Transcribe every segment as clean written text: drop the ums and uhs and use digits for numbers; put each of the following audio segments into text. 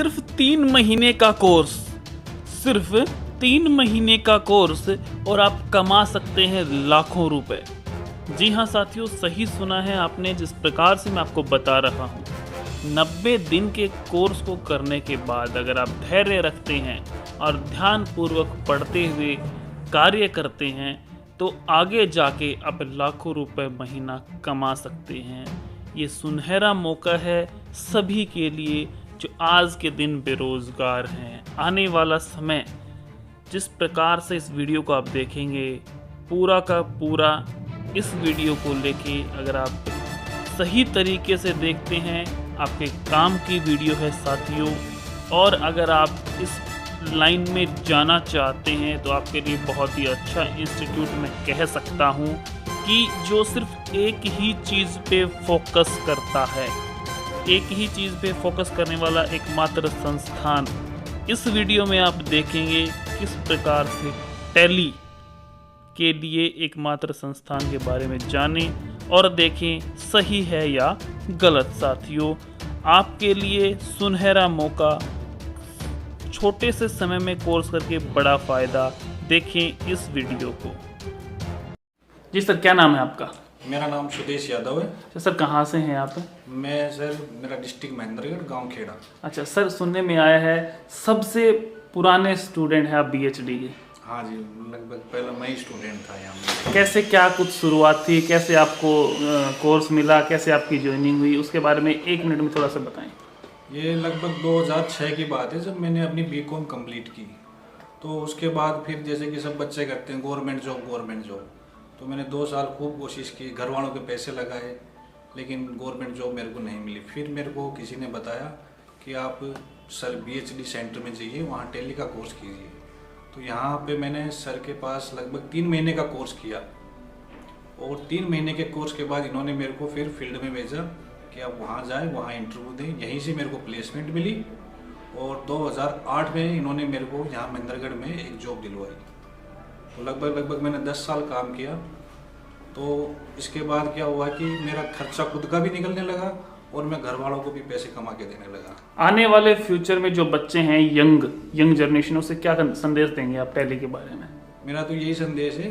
सिर्फ 3 महीने का कोर्स, सिर्फ 3 महीने का कोर्स और आप कमा सकते हैं लाखों रुपए। जी हाँ साथियों, सही सुना है आपने। जिस प्रकार से मैं आपको बता रहा हूँ, 90 दिन के कोर्स को करने के बाद अगर आप धैर्य रखते हैं और ध्यानपूर्वक पढ़ते हुए कार्य करते हैं तो आगे जाके आप लाखों रुपए महीना कमा सकते हैं। ये सुनहरा मौका है सभी के लिए जो आज के दिन बेरोजगार हैं। आने वाला समय जिस प्रकार से इस वीडियो को आप देखेंगे, पूरा का पूरा इस वीडियो को लेके अगर आप सही तरीके से देखते हैं, आपके काम की वीडियो है साथियों। और अगर आप इस लाइन में जाना चाहते हैं तो आपके लिए बहुत ही अच्छा इंस्टीट्यूट मैं कह सकता हूँ कि जो सिर्फ एक ही चीज़ पे फोकस करता है, एक ही चीज़ पे फोकस करने वाला एकमात्र संस्थान। इस वीडियो में आप देखेंगे किस प्रकार से टैली के लिए एकमात्र संस्थान के बारे में जानें और देखें सही है या गलत। साथियों, आपके लिए सुनहरा मौका, छोटे से समय में कोर्स करके बड़ा फायदा। देखें इस वीडियो को। जी सर, क्या नाम है आपका? मेरा नाम सुदेश यादव है। अच्छा सर, कहाँ से हैं आप? मैं सर, मेरा डिस्ट्रिक्ट महेंद्रगढ़, गांव खेड़ा। अच्छा सर, सुनने में आया है सबसे पुराने स्टूडेंट हैं आप बीएचडी के। हाँ जी, लगभग पहला मैं ही स्टूडेंट था यहाँ में। कैसे, क्या कुछ शुरुआत थी, कैसे आपको कोर्स मिला, कैसे आपकी ज्वाइनिंग हुई, उसके बारे में 1 मिनट में थोड़ा सा बताएं। ये लगभग 2006 की बात है, जब मैंने अपनी बीकॉम कंप्लीट की। तो उसके बाद फिर जैसे कि सब बच्चे करते हैं, गवर्नमेंट जॉब। तो मैंने 2 साल खूब कोशिश की, घर वालों के पैसे लगाए, लेकिन गवर्नमेंट जॉब मेरे को नहीं मिली। फिर मेरे को किसी ने बताया कि आप सर बीएचडी सेंटर में जाइए, वहाँ टैली का कोर्स कीजिए। तो यहाँ पे मैंने सर के पास लगभग 3 महीने का कोर्स किया और 3 महीने के कोर्स के बाद इन्होंने मेरे को फिर फील्ड में भेजा कि आप वहाँ जाएं, वहाँ इंटरव्यू दें। यहीं से मेरे को प्लेसमेंट मिली और 2008 में इन्होंने मेरे को यहाँ महेंद्रगढ़ में एक जॉब दिलवाई। तो लगभग मैंने 10 साल काम किया। तो इसके बाद क्या हुआ कि मेरा खर्चा खुद का भी निकलने लगा और मैं घर वालों को भी पैसे कमा के देने लगा। आने वाले फ्यूचर में जो बच्चे हैं, यंग जनरेशन, उसे क्या संदेश देंगे आप टैली के बारे में? मेरा तो यही संदेश है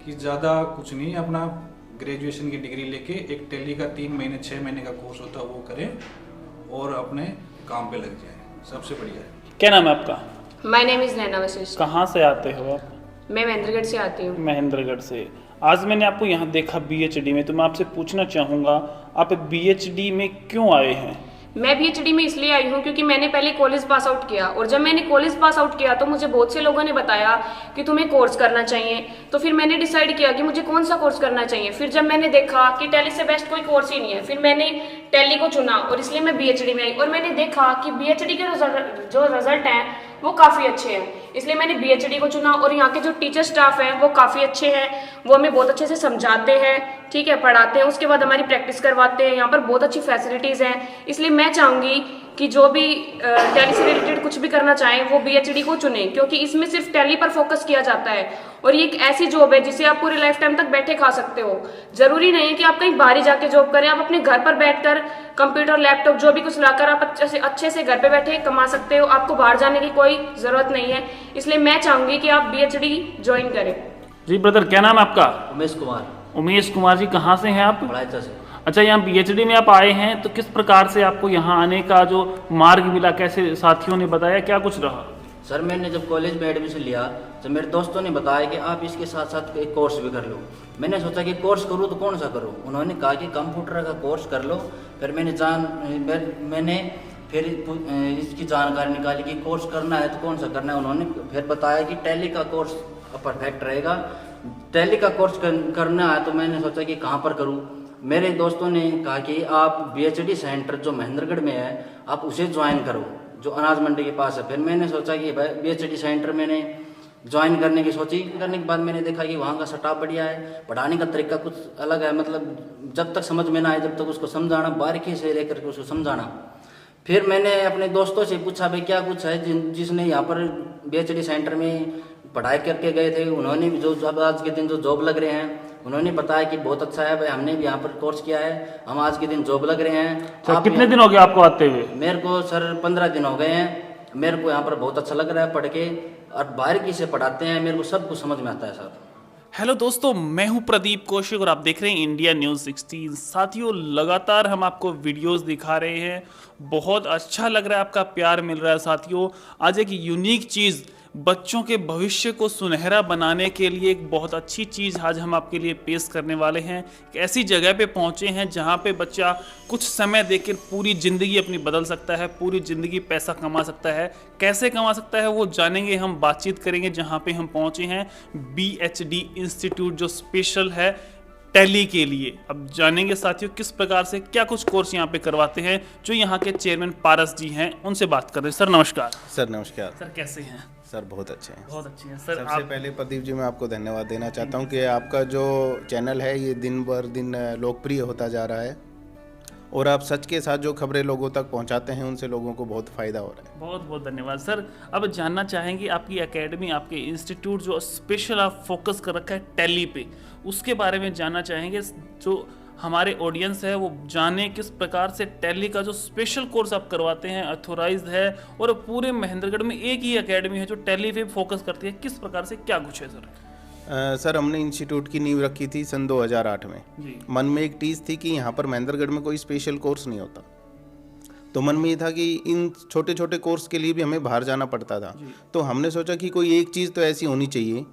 कि ज़्यादा कुछ नहीं, अपना ग्रेजुएशन की डिग्री लेके एक टैली का 3 महीने 6 महीने का कोर्स होता है वो करें और अपने काम पे लग जाए, सबसे बढ़िया है। क्या नाम है आपका? माय नेम इज़ नैना वशिष्ठ। कहाँ से आते हो आप? मैं महेंद्रगढ़ से आती हूँ। महेंद्रगढ़ से। आज मैंने आपको यहाँ देखा बीएचडी में, तो मैं आपसे पूछना चाहूँगा आप बीएचडी में क्यों आए हैं? मैं बीएचडी में इसलिए आई हूँ क्योंकि मैंने पहले कॉलेज पास आउट किया और जब मैंने कॉलेज पास आउट किया तो मुझे बहुत से लोगों ने बताया कि तुम्हें कोर्स करना चाहिए। तो फिर मैंने डिसाइड किया कि मुझे कौन सा कोर्स करना चाहिए। फिर जब मैंने देखा कि टैली से बेस्ट कोई कोर्स ही नहीं है, फिर मैंने टैली को चुना और इसलिए मैं बीएचडी में आई। और मैंने देखा कि बीएचडी के जो रिजल्ट हैं वो काफ़ी अच्छे हैं, इसलिए मैंने बीएचडी को चुना। और यहाँ के जो टीचर स्टाफ हैं वो काफ़ी अच्छे हैं, वो हमें बहुत अच्छे से समझाते हैं, ठीक है, पढ़ाते हैं, उसके बाद हमारी प्रैक्टिस करवाते हैं। यहाँ पर बहुत अच्छी फैसिलिटीज़ हैं, इसलिए मैं चाहूँगी कि जो भी टैली से रिलेटेड कुछ भी करना चाहें वो बीएचडी को चुनें, क्योंकि इसमें सिर्फ टैली पर फोकस किया जाता है और ये एक ऐसी जॉब है जिसे आप पूरी लाइफ टाइम तक बैठे खा सकते हो। जरूरी नहीं है कि आप कहीं बाहर ही जाके जॉब करें, आप अपने घर पर बैठकर कंप्यूटर, लैपटॉप जो भी कुछ लाकर आप अच्छे से घर पे बैठे कमा सकते हो। आपको बाहर जाने की कोई जरूरत नहीं है, इसलिए मैं चाहूंगी कि आप बीएचडी ज्वाइन करें। जी ब्रदर, क्या नाम है आपका? उमेश कुमार। उमेश कुमार जी, कहाँ से हैं आप? बड़ाइचा से। अच्छा, यहाँ बीएचडी में आप आए हैं, तो किस प्रकार से आपको यहाँ आने का जो मार्ग मिला, कैसे साथियों ने बताया, क्या कुछ रहा? सर, मैंने जब कॉलेज में एडमिशन लिया तो मेरे दोस्तों ने बताया कि आप इसके साथ साथ एक कोर्स भी कर लो। मैंने सोचा कि कोर्स करूँ तो कौन सा करूँ। उन्होंने कहा कि कंप्यूटर का कोर्स कर लो। फिर मैंने फिर इसकी जानकारी निकाली कि कोर्स करना है तो कौन सा करना है। उन्होंने फिर बताया कि टैली का कोर्स परफेक्ट रहेगा। टैली का कोर्स करना है तो मैंने सोचा कि कहाँ पर करूँ। मेरे दोस्तों ने कहा कि आप बीएचडी सेंटर जो महेंद्रगढ़ में है आप उसे ज्वाइन करो, जो अनाज मंडी के पास है। फिर मैंने सोचा कि भाई बीएचडी सेंटर मैंने ज्वाइन करने की सोची। करने के बाद मैंने देखा कि वहाँ का स्टाफ बढ़िया है, पढ़ाने का तरीका कुछ अलग है, मतलब जब तक समझ में ना आए जब तक उसको समझाना, बारीकी से लेकर के उसको समझाना। फिर मैंने अपने दोस्तों से पूछा भाई क्या कुछ है जिसने यहाँ पर बीएचडी सेंटर में पढ़ाई करके गए थे, उन्होंने भी जो अब आज के दिन जो जॉब लग रहे हैं, उन्होंने बताया कि बहुत अच्छा है भाई, हमने भी यहाँ पर कोर्स किया है, हम आज के दिन जॉब लग रहे हैं। सर कितने दिन हो गए आपको आते हुए? मेरे को सर 15 दिन हो गए हैं। मेरे को यहाँ पर बहुत अच्छा लग रहा है पढ़ के, और बाहर की से पढ़ाते हैं, मेरे को सब कुछ समझ में आता है सर। हेलो दोस्तों, मैं हूं प्रदीप कौशिक और आप देख रहे हैं इंडिया न्यूज़ 16। साथियों, लगातार हम आपको वीडियोस दिखा रहे हैं, बहुत अच्छा लग रहा है, आपका प्यार मिल रहा है। साथियों, आज एक यूनिक चीज़, बच्चों के भविष्य को सुनहरा बनाने के लिए एक बहुत अच्छी चीज़ आज हम आपके लिए पेश करने वाले हैं। एक ऐसी जगह पे पहुंचे हैं जहां पे बच्चा कुछ समय देकर पूरी ज़िंदगी अपनी बदल सकता है, पूरी ज़िंदगी पैसा कमा सकता है। कैसे कमा सकता है वो जानेंगे, हम बातचीत करेंगे। जहां पे हम पहुंचे हैं BHD इंस्टीट्यूट, जो स्पेशल है टैली के लिए। अब जानेंगे साथियों किस प्रकार से क्या कुछ कोर्स यहाँ पे करवाते हैं। जो यहाँ के चेयरमैन पारस जी हैं, उनसे बात कर रहे हैं। सर नमस्कार। सर नमस्कार। सर कैसे हैं? सर बहुत अच्छे हैं। बहुत अच्छे हैं सर। सबसे पहले प्रदीप जी, मैं आपको धन्यवाद देना चाहता हूं कि आपका जो चैनल है ये दिन बर दिन लोकप्रिय होता जा रहा है, और आप सच के साथ जो खबरें लोगों तक पहुंचाते हैं उनसे लोगों को बहुत फ़ायदा हो रहा है। बहुत बहुत धन्यवाद सर। अब जानना चाहेंगे आपकी एकेडमी, आपके इंस्टीट्यूट जो स्पेशल आप फोकस कर रखा है टैली पे, उसके बारे में जानना चाहेंगे। जो हमारे ऑडियंस है वो जाने किस प्रकार से टैली का जो स्पेशल कोर्स आप करवाते हैं अथोराइज्ड है, और पूरे महेंद्रगढ़ में एक ही एकेडमी है जो टैली पे फोकस करती है। किस प्रकार से क्या कुछ है सर? सर हमने इंस्टीट्यूट की नींव रखी थी सन 2008 में। जी। मन में एक टीज थी कि यहाँ पर महेंद्रगढ़ में कोई स्पेशल कोर्स नहीं होता, तो मन में ये था कि इन छोटे छोटे कोर्स के लिए भी हमें बाहर जाना पड़ता था। तो हमने सोचा कि कोई एक चीज़ तो ऐसी होनी चाहिए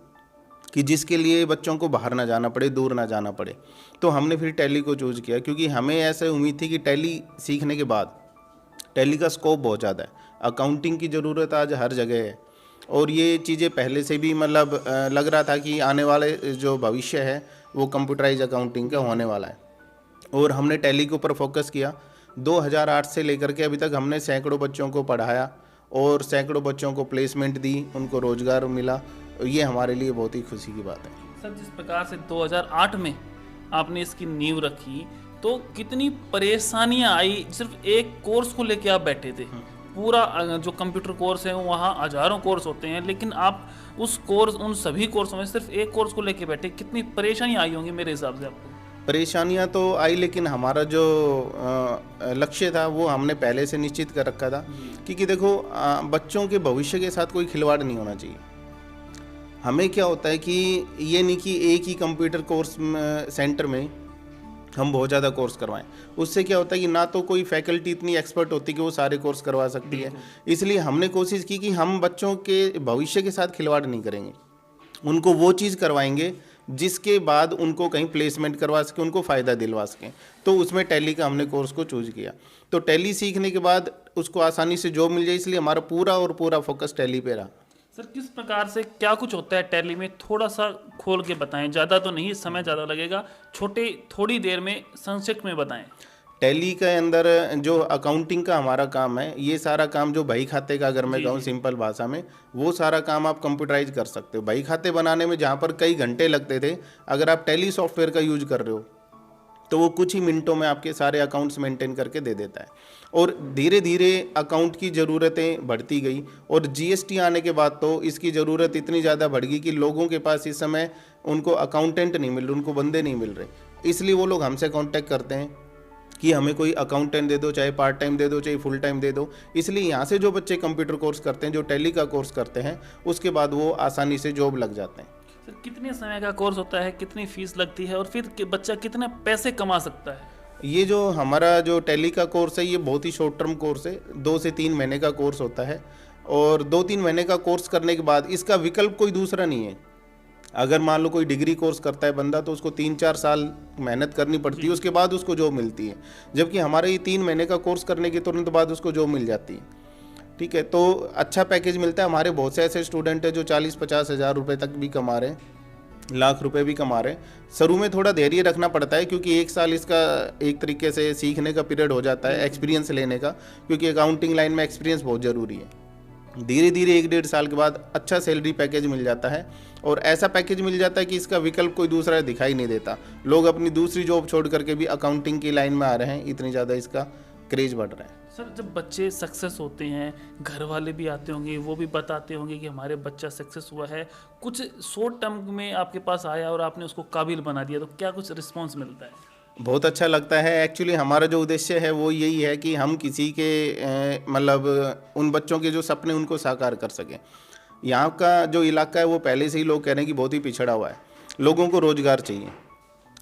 कि जिसके लिए बच्चों को बाहर ना जाना पड़े, दूर ना जाना पड़े। तो हमने फिर टैली को चूज़ किया, क्योंकि हमें ऐसे उम्मीद थी कि टैली सीखने के बाद टैली का स्कोप बहुत ज़्यादा है, अकाउंटिंग की ज़रूरत आज हर जगह है, और ये चीज़ें पहले से भी मतलब लग रहा था कि आने वाले जो भविष्य है वो कंप्यूटराइज अकाउंटिंग का होने वाला है। और हमने टैली के ऊपर फोकस किया। 2008 से लेकर के अभी तक हमने सैकड़ों बच्चों को पढ़ाया और सैकड़ों बच्चों को प्लेसमेंट दी, उनको रोज़गार मिला। ये हमारे लिए बहुत ही खुशी की बात है। सर जिस प्रकार से 2008 में आपने इसकी नींव रखी, तो कितनी परेशानियां आई? सिर्फ एक कोर्स को लेके आप बैठे थे, पूरा जो कंप्यूटर कोर्स है वहाँ हजारों कोर्स होते हैं, लेकिन आप उन सभी कोर्सों में सिर्फ एक कोर्स को लेके बैठे। कितनी परेशानियां आई होंगी मेरे हिसाब से आपको? परेशानियां तो आई, लेकिन हमारा जो लक्ष्य था वो हमने पहले से निश्चित कर रखा था। क्योंकि देखो, बच्चों के भविष्य के साथ कोई खिलवाड़ नहीं होना चाहिए। हमें क्या होता है कि ये नहीं कि एक ही कंप्यूटर कोर्स सेंटर में हम बहुत ज़्यादा कोर्स करवाएं। उससे क्या होता है कि ना तो कोई फैकल्टी इतनी एक्सपर्ट होती कि वो सारे कोर्स करवा सकती है। इसलिए हमने कोशिश की कि हम बच्चों के भविष्य के साथ खिलवाड़ नहीं करेंगे, उनको वो चीज़ करवाएंगे जिसके बाद उनको कहीं प्लेसमेंट करवा सके, उनको फ़ायदा दिलवा सकें। तो उसमें टैली का हमने कोर्स को चूज किया। तो टैली सीखने के बाद उसको आसानी से जॉब मिल जाए, इसलिए हमारा पूरा फोकस टैली पे रहा। सर किस प्रकार से क्या कुछ होता है टैली में, थोड़ा सा खोल के बताएं। ज़्यादा तो नहीं, समय ज़्यादा लगेगा, थोड़ी देर में संक्षिप्त में बताएं। टैली के अंदर जो अकाउंटिंग का हमारा काम है, ये सारा काम जो बही खाते का, अगर मैं कहूँ सिंपल भाषा में, वो सारा काम आप कंप्यूटराइज कर सकते हो। बही खाते बनाने में जहाँ पर कई घंटे लगते थे, अगर आप टैली सॉफ्टवेयर का यूज कर रहे हो तो वो कुछ ही मिनटों में आपके सारे अकाउंट्स मेंटेन करके दे देता है। और धीरे धीरे अकाउंट की ज़रूरतें बढ़ती गई, और GST आने के बाद तो इसकी ज़रूरत इतनी ज़्यादा बढ़ गई कि लोगों के पास इस समय उनको अकाउंटेंट नहीं मिल रहे, उनको बंदे नहीं मिल रहे। इसलिए वो लोग हमसे कांटेक्ट करते हैं कि हमें कोई अकाउंटेंट दे दो, चाहे पार्ट टाइम दे दो, चाहे फुल टाइम दे दो। इसलिए यहाँ से जो बच्चे कंप्यूटर कोर्स करते हैं, जो टैली का कोर्स करते हैं, उसके बाद वो आसानी से जॉब लग जाते हैं। सर कितने समय का कोर्स होता है, कितनी फीस लगती है, और फिर बच्चा कितने पैसे कमा सकता है? ये जो हमारा जो टैली का कोर्स है, ये बहुत ही शॉर्ट टर्म कोर्स है। 2 से 3 महीने का कोर्स होता है, और 2-3 महीने का कोर्स करने के बाद इसका विकल्प कोई दूसरा नहीं है। अगर मान लो कोई डिग्री कोर्स करता है बंदा, तो उसको 3-4 साल मेहनत करनी पड़ती है, उसके बाद उसको जॉब मिलती है। जबकि हमारे ये 3 महीने का कोर्स करने के तुरंत बाद उसको जॉब मिल जाती है। ठीक है, तो अच्छा पैकेज मिलता है। हमारे बहुत से ऐसे स्टूडेंट हैं जो 40-50 हज़ार रुपये तक भी कमा रहे हैं, लाख रुपए भी कमा रहे हैं। शुरू में थोड़ा धैर्य रखना पड़ता है, क्योंकि 1 साल इसका एक तरीके से सीखने का पीरियड हो जाता है, एक्सपीरियंस लेने का, क्योंकि अकाउंटिंग लाइन में एक्सपीरियंस बहुत ज़रूरी है। धीरे धीरे 1-1.5 साल के बाद अच्छा सैलरी पैकेज मिल जाता है, और ऐसा पैकेज मिल जाता है कि इसका विकल्प कोई दूसरा दिखाई नहीं देता। लोग अपनी दूसरी जॉब छोड़ करके भी अकाउंटिंग की लाइन में आ रहे हैं, इतनी ज़्यादा इसका क्रेज बढ़ रहा है। सर जब बच्चे सक्सेस होते हैं, घर वाले भी आते होंगे, वो भी बताते होंगे कि हमारे बच्चा सक्सेस हुआ है, कुछ शॉर्ट टर्म में आपके पास आया और आपने उसको काबिल बना दिया, तो क्या कुछ रिस्पॉन्स मिलता है? बहुत अच्छा लगता है। एक्चुअली हमारा जो उद्देश्य है वो यही है कि हम किसी के मतलब उन बच्चों के जो सपने उनको साकार कर सकें। यहाँ का जो इलाका है वो पहले से ही लोग कह रहे हैं कि बहुत ही पिछड़ा हुआ है, लोगों को रोजगार चाहिए।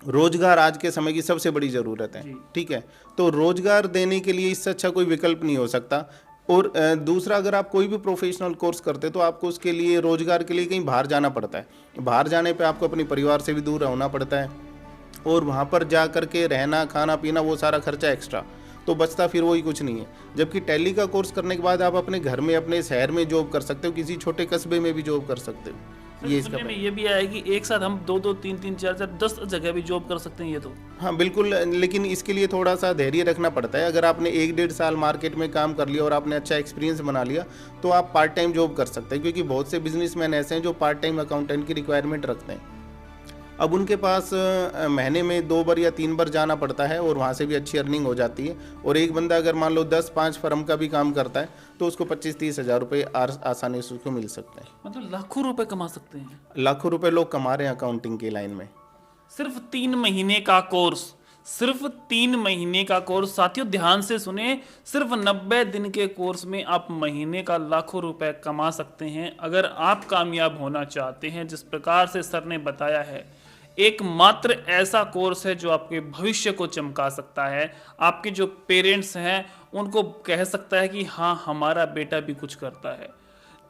रोजगार आज के समय की सबसे बड़ी ज़रूरत है, ठीक है। तो रोजगार देने के लिए इससे अच्छा कोई विकल्प नहीं हो सकता। और दूसरा, अगर आप कोई भी प्रोफेशनल कोर्स करते तो आपको उसके लिए रोजगार के लिए कहीं बाहर जाना पड़ता है। बाहर जाने पे आपको अपने परिवार से भी दूर रहना पड़ता है और वहाँ पर जा कर के रहना, खाना पीना, वो सारा खर्चा एक्स्ट्रा, तो बचता फिर वही कुछ नहीं है। जबकि टैली का कोर्स करने के बाद आप अपने घर में, अपने शहर में जॉब कर सकते हो, किसी छोटे कस्बे में भी जॉब कर सकते हो। ये इसका सुनने में ये भी आया है कि एक साथ हम 2-2, 3-3, 4-4, 10 जगह भी जॉब कर सकते हैं ये तो। हाँ बिल्कुल, लेकिन इसके लिए थोड़ा सा धैर्य रखना पड़ता है। अगर आपने 1-1.5 साल मार्केट में काम कर लिया और आपने अच्छा एक्सपीरियंस बना लिया तो आप पार्ट टाइम जॉब कर सकते हैं, क्योंकि बहुत से बिजनेसमैन ऐसे हैं जो पार्ट टाइम अकाउंटेंट की रिक्वायरमेंट रखते हैं। अब उनके पास महीने में 2 बार या 3 बार जाना पड़ता है और वहाँ से भी अच्छी अर्निंग हो जाती है। और एक बंदा अगर मान लो 10-5 फर्म का भी काम करता है तो उसको 25-30 हज़ार रुपये आसानी से उसको मिल सकते हैं। मतलब लाखों रुपए कमा सकते हैं। लाखों रुपए लोग कमा रहे हैं अकाउंटिंग की लाइन में। सिर्फ 3 महीने का कोर्स, सिर्फ 3 महीने का कोर्स। साथियों ध्यान से सुने, सिर्फ 90 दिन के कोर्स में आप महीने का लाखों रुपए कमा सकते हैं। अगर आप कामयाब होना चाहते हैं, जिस प्रकार से सर ने बताया है, एकमात्र ऐसा कोर्स है जो आपके भविष्य को चमका सकता है। आपके जो पेरेंट्स हैं उनको कह सकता है कि हाँ हमारा बेटा भी कुछ करता है।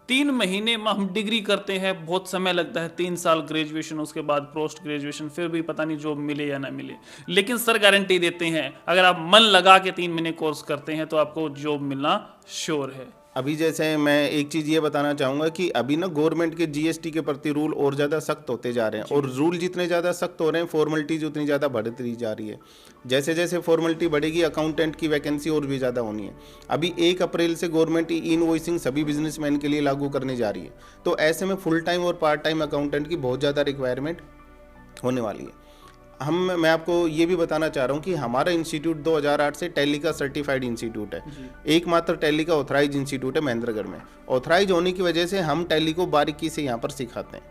3 महीने में हम डिग्री करते हैं, बहुत समय लगता है, 3 साल ग्रेजुएशन, उसके बाद पोस्ट ग्रेजुएशन, फिर भी पता नहीं जॉब मिले या ना मिले। लेकिन सर गारंटी देते हैं अगर आप मन लगा के 3 महीने कोर्स करते हैं तो आपको जॉब मिलना श्योर है। अभी जैसे मैं एक चीज़ ये बताना चाहूँगा कि अभी ना गवर्नमेंट के जीएसटी के प्रति रूल और ज़्यादा सख्त होते जा रहे हैं, और रूल जितने ज़्यादा सख्त हो रहे हैं फॉर्मेलिटीज उतनी ज़्यादा बढ़ती जा रही है। जैसे जैसे फॉर्मेलिटी बढ़ेगी अकाउंटेंट की वैकेंसी और भी ज़्यादा होनी है। अभी 1 अप्रैल से गवर्नमेंट इनवॉइसिंग सभी बिजनेसमैन के लिए लागू करने जा रही है। तो ऐसे में फुल टाइम और पार्ट टाइम अकाउंटेंट की बहुत ज़्यादा रिक्वायरमेंट होने वाली है। मैं आपको ये भी बताना चाह रहा हूँ कि हमारा इंस्टीट्यूट 2008 से टैली का सर्टिफाइड इंस्टीट्यूट है। एकमात्र टैली का ऑथराइज इंस्टीट्यूट है महेंद्रगढ़ में। ऑथराइज होने की वजह से हम टैली को बारीकी से यहाँ पर सिखाते हैं,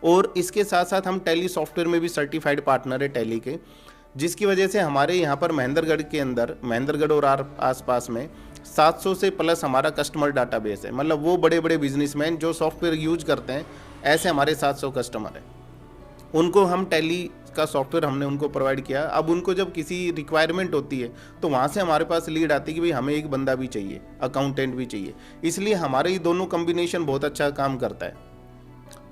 और इसके साथ साथ हम टैली सॉफ्टवेयर में भी सर्टिफाइड पार्टनर है टैली के, जिसकी वजह से हमारे यहाँ पर महेंद्रगढ़ के अंदर, महेंद्रगढ़ और आसपास में 700 से प्लस हमारा कस्टमर डाटाबेस है। मतलब वो बड़े बड़े बिजनेसमैन जो सॉफ्टवेयर यूज करते हैं, ऐसे हमारे 700 कस्टमर हैं। उनको हम टैली का सॉफ्टवेयर हमने उनको प्रोवाइड किया। अब उनको जब किसी रिक्वायरमेंट होती है तो वहाँ से हमारे पास लीड आती है कि भाई हमें एक बंदा भी चाहिए, अकाउंटेंट भी चाहिए। इसलिए हमारे ये दोनों कॉम्बिनेशन बहुत अच्छा काम करता है।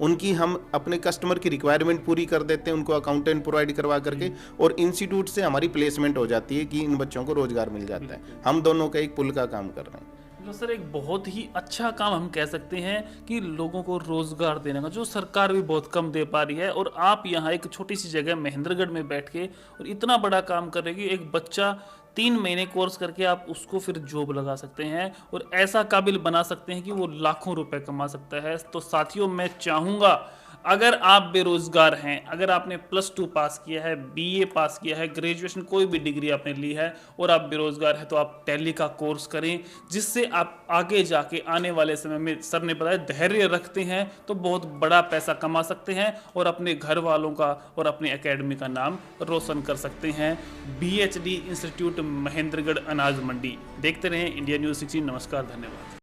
उनकी हम अपने कस्टमर की रिक्वायरमेंट पूरी कर देते हैं, उनको अकाउंटेंट प्रोवाइड करवा करके, और इंस्टीट्यूट से हमारी प्लेसमेंट हो जाती है कि इन बच्चों को रोजगार मिल जाता है। हम दोनों का एक पुल का काम कर रहे हैं। तो सर एक बहुत ही अच्छा काम हम कह सकते हैं कि लोगों को रोजगार देने का, जो सरकार भी बहुत कम दे पा रही है। और आप यहाँ एक छोटी सी जगह महेंद्रगढ़ में बैठ के और इतना बड़ा काम कर रहे हैं कि एक बच्चा 3 महीने कोर्स करके आप उसको फिर जॉब लगा सकते हैं और ऐसा काबिल बना सकते हैं कि वो लाखों रुपए कमा सकता है। तो साथियों मैं चाहूँगा, अगर आप बेरोजगार हैं, अगर आपने +2 पास किया है, BA पास किया है, ग्रेजुएशन कोई भी डिग्री आपने ली है और आप बेरोजगार हैं, तो आप टैली का कोर्स करें, जिससे आप आगे जाके आने वाले समय में, सर ने बताया, धैर्य रखते हैं तो बहुत बड़ा पैसा कमा सकते हैं और अपने घर वालों का और अपने एकेडमी का नाम रोशन कर सकते हैं। BHD इंस्टीट्यूट महेंद्रगढ़ अनाज मंडी। देखते रहें इंडिया न्यूज़ 16। नमस्कार, धन्यवाद।